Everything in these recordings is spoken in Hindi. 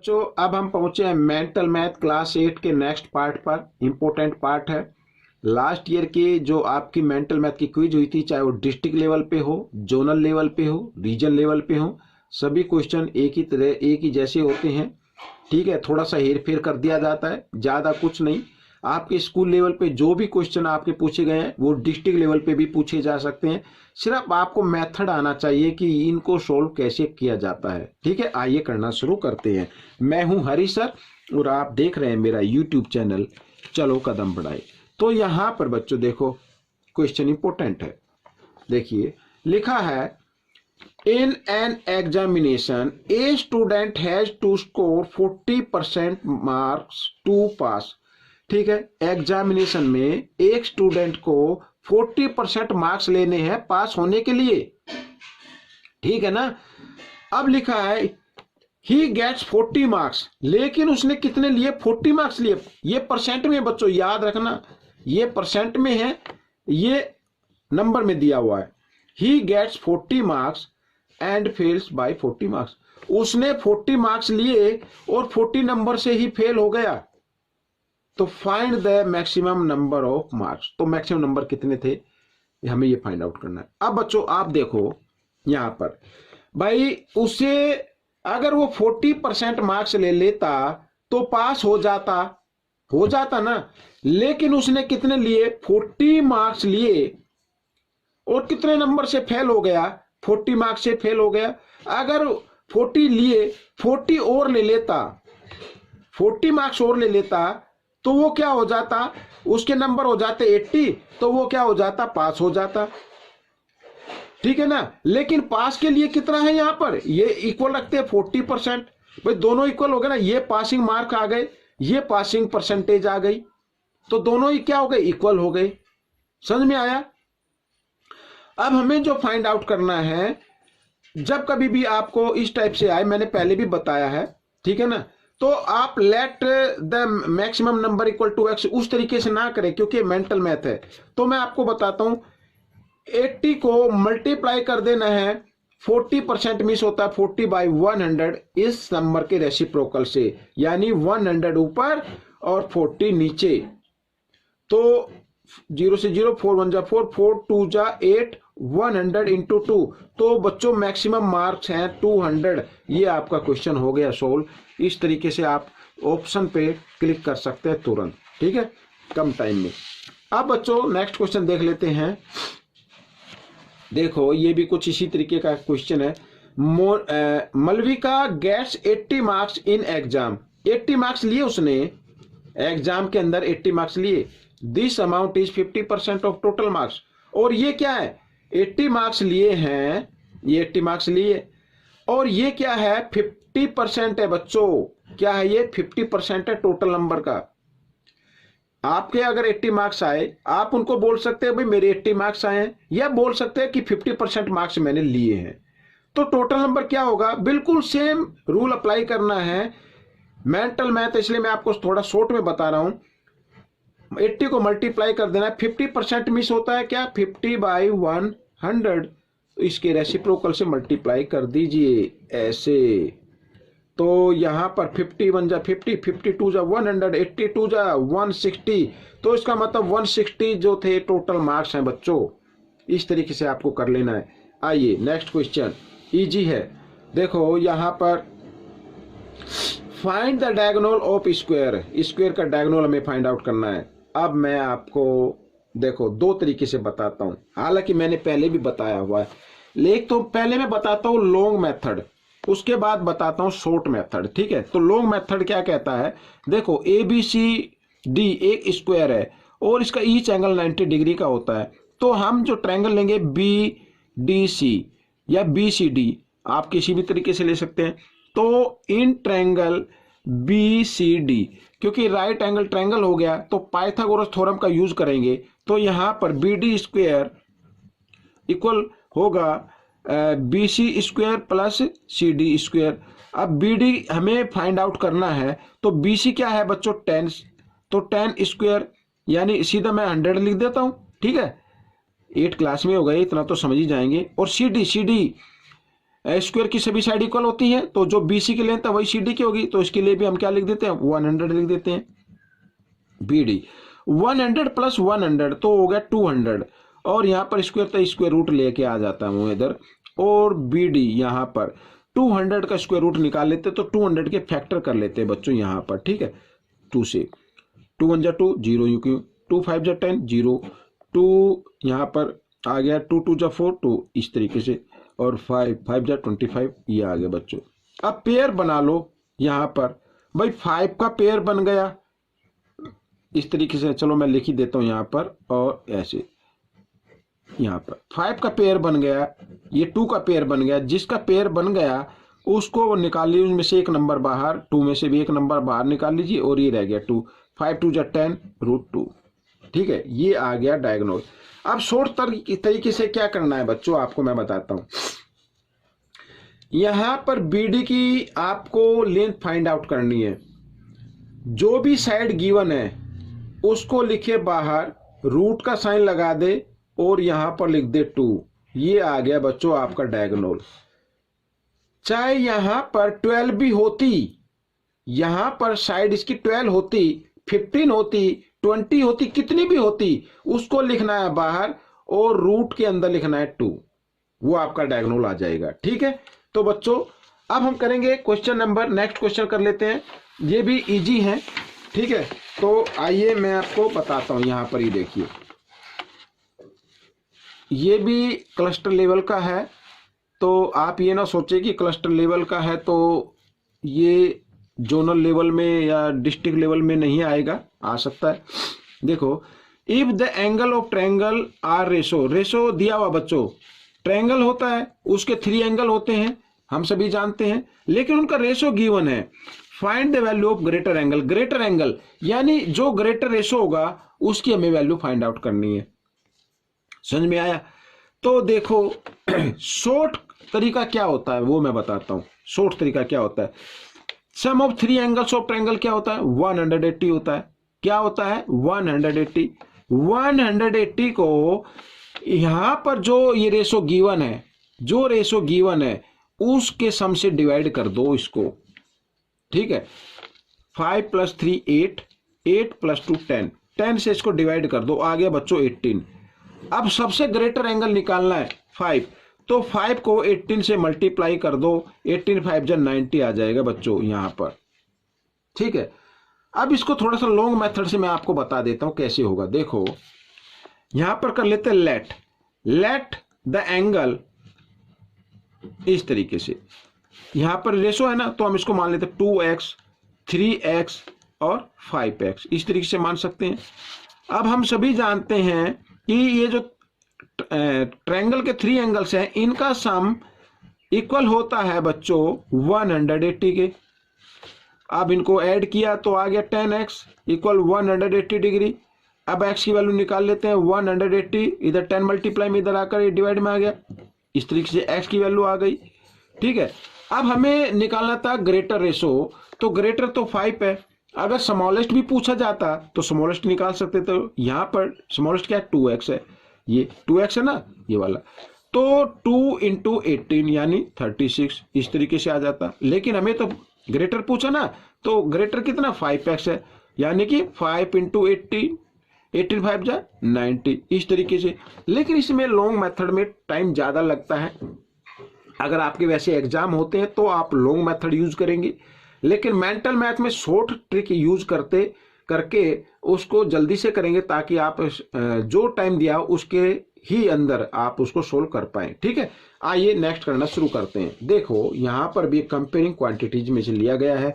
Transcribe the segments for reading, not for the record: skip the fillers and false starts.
बच्चों अब हम पहुंचे हैं मेंटल मैथ क्लास 8 के नेक्स्ट पार्ट पर। इम्पोर्टेंट पार्ट है। लास्ट ईयर की जो आपकी मेंटल मैथ की क्विज हुई थी, चाहे वो डिस्ट्रिक्ट लेवल पे हो, जोनल लेवल पे हो, रीजन लेवल पे हो, सभी क्वेश्चन एक ही तरह एक ही जैसे होते हैं। ठीक है, थोड़ा सा हेर फेर कर दिया जाता है, ज्यादा कुछ नहीं। आपके स्कूल लेवल पे जो भी क्वेश्चन आपके पूछे गए हैं वो डिस्ट्रिक्ट लेवल पे भी पूछे जा सकते हैं। सिर्फ आपको मेथड आना चाहिए कि इनको सोल्व कैसे किया जाता है। ठीक है, आइए करना शुरू करते हैं। मैं हूं हरी सर और आप देख रहे हैं मेरा यूट्यूब चैनल चलो कदम बढ़ाए। तो यहां पर बच्चों देखो, क्वेश्चन इंपोर्टेंट है। देखिए लिखा है, in an examination a student has to score 40% marks to pass। ठीक है, एग्जामिनेशन में एक स्टूडेंट को 40% मार्क्स लेने हैं पास होने के लिए। ठीक है ना। अब लिखा है ही गेट्स 40 मार्क्स, लेकिन उसने कितने लिए? 40 मार्क्स लिए। ये परसेंट में बच्चों याद रखना, ये परसेंट में है, ये नंबर में दिया हुआ है। He gets 40 marks and fails by 40 marks. उसने 40 मार्क्स लिए और 40 नंबर से ही फेल हो गया। तो find the maximum number of marks. तो मैक्सिमम नंबर कितने थे, हमें ये फाइंड आउट करना है। अब बच्चों आप देखो यहां पर, भाई उसे अगर वो 40% मार्क्स ले लेता तो पास हो जाता ना। लेकिन उसने कितने लिए? 40 मार्क्स लिए और कितने नंबर से फेल हो गया? 40 मार्क्स से फेल हो गया। अगर 40 लिए, 40 और ले लेता, 40 मार्क्स और ले लेता तो वो क्या हो जाता? उसके नंबर हो जाते 80, तो वो क्या हो जाता? पास हो जाता। ठीक है ना। लेकिन पास के लिए कितना है यहां पर? ये इक्वल रखते हैं 40%। भाई दोनों इक्वल हो गए ना, ये पासिंग मार्क आ गए, ये पासिंग परसेंटेज आ गई, तो दोनों ही क्या हो गए? इक्वल हो गए। समझ में आया? अब हमें जो फाइंड आउट करना है, जब कभी भी आपको इस टाइप से आए, मैंने पहले भी बताया है, ठीक है ना, तो आप let the maximum number equal to X उस तरीके से ना करें, क्योंकि मेंटल मैथ है। तो मैं आपको बताता हूं, 80 को मल्टीप्लाई कर देना है, 40% मिस होता है 40 बाई 100 इस नंबर के रेसिप्रोकल से, यानी 100 ऊपर और 40 नीचे। तो 0 से 0, 4 1 जा 4, 4 2 जा 8, 100 इंटू 2। तो बच्चों मैक्सिमम मार्क्स हैं 200। ये आपका क्वेश्चन हो गया सोल्व। इस तरीके से आप ऑप्शन पे क्लिक कर सकते हैं तुरंत। ठीक है, कम टाइम में। अब बच्चों नेक्स्ट क्वेश्चन देख लेते हैं। देखो ये भी कुछ इसी तरीके का क्वेश्चन है। Malvika gets 80 marks in exam. 80 marks लिए उसने एग्जाम के अंदर, 80 मार्क्स लिए। This amount is 50% of total marks. और ये क्या है? 80 मार्क्स लिए हैं, ये 80 मार्क्स लिए, और ये क्या है? 50% है बच्चों। क्या है ये? 50% है टोटल नंबर का। आपके अगर 80 मार्क्स आए, आप उनको बोल सकते हैं भाई मेरे 80 मार्क्स आए हैं, या बोल सकते हैं कि 50% मार्क्स मैंने लिए हैं। तो टोटल नंबर क्या होगा? बिल्कुल सेम रूल अप्लाई करना है। मेंटल मैथ इसलिए मैं आपको थोड़ा शॉर्ट में बता रहा हूं। 80 को मल्टीप्लाई कर देना है, 50% मिस होता है क्या? 50 बाई 100, इसके रेसिप्रोकल से मल्टीप्लाई कर दीजिए ऐसे। तो यहां पर 51 जा 50, 52 जा 100, 82 जा 160। तो इसका मतलब 160 जो थे टोटल मार्क्स हैं बच्चों। इस तरीके से आपको कर लेना है। आइए नेक्स्ट क्वेश्चन, इजी है। देखो यहां पर find the diagonal of square. Square का डायगोनल हमें फाइंड आउट करना है। अब मैं आपको देखो दो तरीके से बताता हूं, हालांकि मैंने पहले भी बताया हुआ है, लेकिन तो पहले मैं बताता हूं लॉन्ग मेथड, उसके बाद बताता हूं शॉर्ट मेथड। ठीक है, तो लॉन्ग मेथड क्या कहता है? देखो ABCD एक स्क्वायर है और इसका ईच एंगल 90 डिग्री का होता है। तो हम जो ट्रायंगल लेंगे BDC या BCD, आप किसी भी तरीके से ले सकते हैं। तो इन ट्रायंगल BCD, क्योंकि राइट एंगल ट्रायंगल हो गया तो पाइथागोरस थ्योरम का यूज करेंगे। तो यहां पर BD स्क्वायर इक्वल होगा BC square plus CD square. अब BD हमें फाइंड आउट करना है, तो BC क्या है बच्चों? 10। तो 10 स्क्वायर, यानी सीधा मैं 100 लिख देता हूं। ठीक है, 8 क्लास में हो गए, इतना तो समझ ही जाएंगे। और CD स्क्वायर की सभी साइड इक्वल होती है, तो जो BC की लेंथ है वही CD की होगी, तो इसके लिए भी हम क्या लिख देते हैं 100 लिख देते हैं। BD 100 प्लस 100 तो हो गया 200, और यहाँ पर स्क्वायर तो स्क्वायर रूट लेके आ जाता हूँ इधर, और BD यहाँ पर 200 का स्क्वायर रूट निकाल लेते, तो 200 के फैक्टर कर लेते हैं बच्चों यहाँ पर, ठीक है। 2 से 2 1 जा 2 0 यू क्यों, 2 5 जा 10 0, 2 यहाँ पर आ गया, 2 2 जा 4 2 इस तरीके से, और 5 5 जा 25 ये आ गया बच्चों। अब पेयर बना लो यहाँ पर, भाई 5 का पेयर बन गया इस तरीके से, चलो मैं लिख ही देता हूँ यहाँ पर, और ऐसे यहाँ पर 5 का पेयर बन गया, ये 2 का पेयर बन गया, जिसका पेयर बन गया उसको निकाल लीजिए, उसमें से एक नंबर बाहर, 2 में से भी एक नंबर बाहर निकाल लीजिए, और ये रह गया 2, 5 2 जा 10 √2, ठीक है, ये आ गया डायगोनल। अब शॉर्ट तरीके से क्या करना है बच्चों, आपको मैं बताता हूं। यहां पर BD की आपको लेंथ फाइंड आउट करनी है, जो भी साइड गिवन है उसको लिखे बाहर, रूट का साइन लगा दे, और यहां पर लिख दे 2, ये आ गया बच्चों आपका डायगोनल। चाहे यहां पर 12 भी होती, यहां पर साइड इसकी 12 होती, 15 होती, 20 होती, कितनी भी होती, उसको लिखना है बाहर, और रूट के अंदर लिखना है 2, वो आपका डायगोनल आ जाएगा, ठीक है। तो बच्चों अब हम करेंगे क्वेश्चन नंबर, नेक्स्ट क्वेश्चन कर लेते हैं, ये भी इजी है, ठीक है। तो आइए मैं आपको बताता हूं, यहां पर ये देखिए, ये भी क्लस्टर लेवल का है, तो आप ये ना सोचे कि क्लस्टर लेवल का है तो ये जोनल लेवल में या डिस्ट्रिक्ट लेवल में नहीं आएगा, आ सकता है। देखो, if the angle of triangle are ratio दिया हुआ बच्चों, ट्रायंगल होता है उसके 3 एंगल होते हैं, हम सभी जानते हैं, लेकिन उनका रेशो गिवन है। Find the value of greater angle, greater angle यानी जो ग्रेटर रेशो होगा उसकी हमें वैल्यू फाइंड आउट करनी है, समझ में आया। तो देखो शॉर्ट तरीका क्या होता है वो मैं बताता हूं, शॉर्ट तरीका क्या होता है। सम ऑफ 3 एंगल्स ऑफ ट्रायंगल क्या होता है 180 होता है, क्या होता है 180। 180 को यहां पर जो ये रेशो गिवन है, जो रेशो गिवन है उसके सम से डिवाइड कर दो इसको, ठीक है। 5 + 3 8, 8 + 2 10, 10 से इसको डिवाइड कर दो, आ गया बच्चों 18। अब सबसे ग्रेटर एंगल निकालना है 5, तो 5 को 18 से मल्टीप्लाई कर दो, 18 5 जा 90 आ जाएगा बच्चों यहां पर, ठीक है। अब इसको थोड़ा सा लॉन्ग मेथड से मैं आपको बता देता हूं कैसे होगा। देखो यहां पर कर लेते हैं लेट द एंगल, इस तरीके से, यहां पर रेशो है ना, तो हम इसको मान लेते हैं 2x 3x और 5x, इस तरीके से मान सकते हैं। अब हम सभी जानते हैं कि ये जो ट्रायंगल के 3 एंगल्स हैं इनका सम इक्वल होता है बच्चों 180 के। अब इनको ऐड किया तो आ गया 10x इक्वल 180 डिग्री। अब x की वैल्यू निकाल लेते हैं 180, इधर 10 मल्टीप्लाई में इधर आकर ये डिवाइड में आ गया, इस तरीके से x की वैल्यू आ गई, ठीक है। अब हमें निकालना था ग्रेटर रेशो, तो ग्रेटर तो 5 है, अगर स्मॉलेस्ट भी पूछा जाता तो स्मॉलेस्ट निकाल सकते, तो यहां पर स्मॉलेस्ट क्या है 2x है, ये 2x है ना ये वाला, तो 2 × 18 यानी 36, इस तरीके से आ जाता। लेकिन हमें तो ग्रेटर पूछा ना, तो ग्रेटर कितना 5x है, यानी कि 5 × 18, 18 5 जा 90, इस तरीके से। लेकिन इसमें लॉन्ग मेथड में टाइम ज्यादा लगता है, अगर आपके वैसे एग्जाम होते हैं तो आप लॉन्ग मेथड यूज करेंगे, लेकिन मेंटल मैथ में शॉर्ट ट्रिक यूज करके उसको जल्दी से करेंगे, ताकि आप जो टाइम दिया उसके ही अंदर आप उसको सोल्व कर पाए, ठीक है। आइए नेक्स्ट करना शुरू करते हैं। देखो यहां पर भी कंपेयरिंग क्वांटिटीज में से लिया गया है,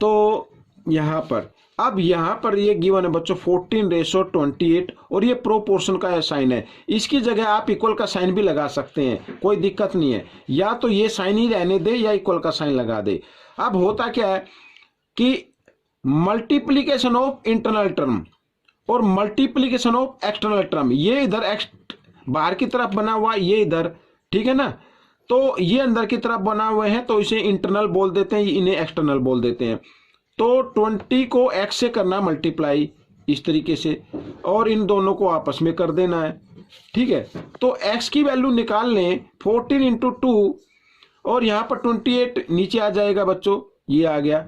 तो यहां पर अब यहां पर ये गिवन है बच्चों 14:28, और ये प्रोपोर्शन का साइन है, इसकी जगह आप इक्वल का साइन भी लगा सकते हैं, कोई दिक्कत नहीं है, या तो ये साइन ही रहने दे या इक्वल का साइन लगा दे। अब होता क्या है कि मल्टीप्लीकेशन ऑफ इंटरनल टर्म और मल्टीप्लीकेशन ऑफ एक्सटर्नल टर्म, ये इधर बाहर की तरफ बना हुआ, ये इधर, ठीक है ना, तो ये अंदर की तरफ बना हुए हैं, तो इसे इंटरनल बोल देते हैं, इन्हें एक्सटर्नल बोल देते हैं। तो 20 को x से करना मल्टीप्लाई इस तरीके से, और इन दोनों को आपस में कर देना है, ठीक है। तो x की वैल्यू निकाल लें 14 × 2, और यहाँ पर 28 नीचे आ जाएगा बच्चों, ये आ गया,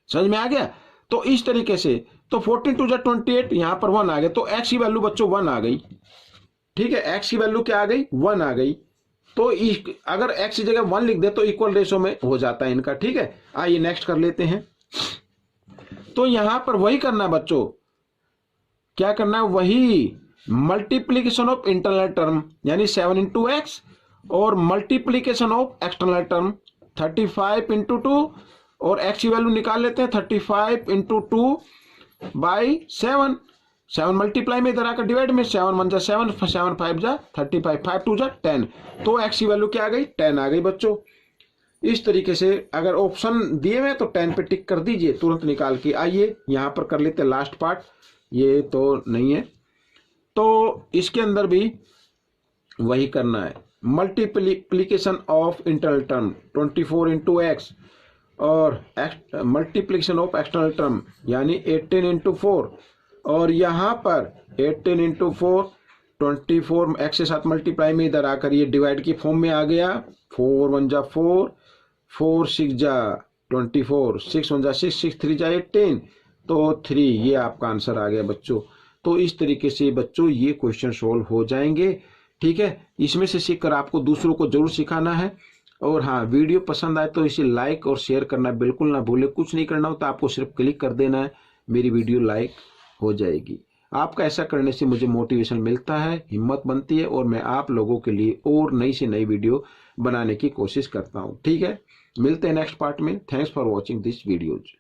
समझ में आ गया। तो इस तरीके से तो 14 टू 28, यहाँ पर 1 आ गया, तो x की वैल्यू बच्चों 1 आ गई, ठीक है, x की वैल्यू क्या आ गई, 1 आ गई। तो अगर x की जगह 1 लिख दे तो इक्वल रेशो में हो जाता है इनका, ठीक है। आइए नेक्स्ट कर लेते हैं। तो यहां पर वही करना है बच्चों, क्या करना है, वही मल्टीप्लीकेशन ऑफ इंटरनल टर्म यानी 7 इंटू एक्स और multiplication of external term 35 into 2 और x की वैल्यू निकाल लेते हैं 35 इंटू 2 बाई 7, 7 मल्टीप्लाई में इधर आकर डिवाइड में 7 1 जा 7, 7 5 जा 35, 5 2 जा 10, तो x की वैल्यू क्या आ गई, 10 आ गई बच्चों। इस तरीके से अगर ऑप्शन दिए हुए तो 10 पे टिक कर दीजिए तुरंत निकाल के। आइए यहां पर कर लेते हैं लास्ट पार्ट, ये तो नहीं है, तो इसके अंदर भी वही करना है, multiplication of internal term 24 into x और मल्टीप्लीकेशन ऑफ एक्सटर्नल टर्म यानी 18 इंटू 4 और यहाँ पर 18 इंटू 4 24 एक्स के साथ मल्टीप्लाई में इधर आकर ये डिवाइड की फॉर्म में आ गया, 4 1 जा 4, 4 6 जा 24, 6 1 जा 6, 6 3 जा 18, तो 3, ये आपका आंसर आ गया बच्चों। तो इस तरीके से बच्चों ये क्वेश्चन सोल्व हो जाएंगे, ठीक है। इसमें से सीखकर आपको दूसरों को जरूर सिखाना है। और हाँ, वीडियो पसंद आए तो इसे लाइक और शेयर करना बिल्कुल ना भूले, कुछ नहीं करना होता, आपको सिर्फ क्लिक कर देना है, मेरी वीडियो लाइक हो जाएगी। आपका ऐसा करने से मुझे मोटिवेशन मिलता है, हिम्मत बनती है और मैं आप लोगों के लिए और नई से नई वीडियो बनाने की कोशिश करता हूँ, ठीक है। मिलते हैं नेक्स्ट पार्ट में। Thanks for watching this videos.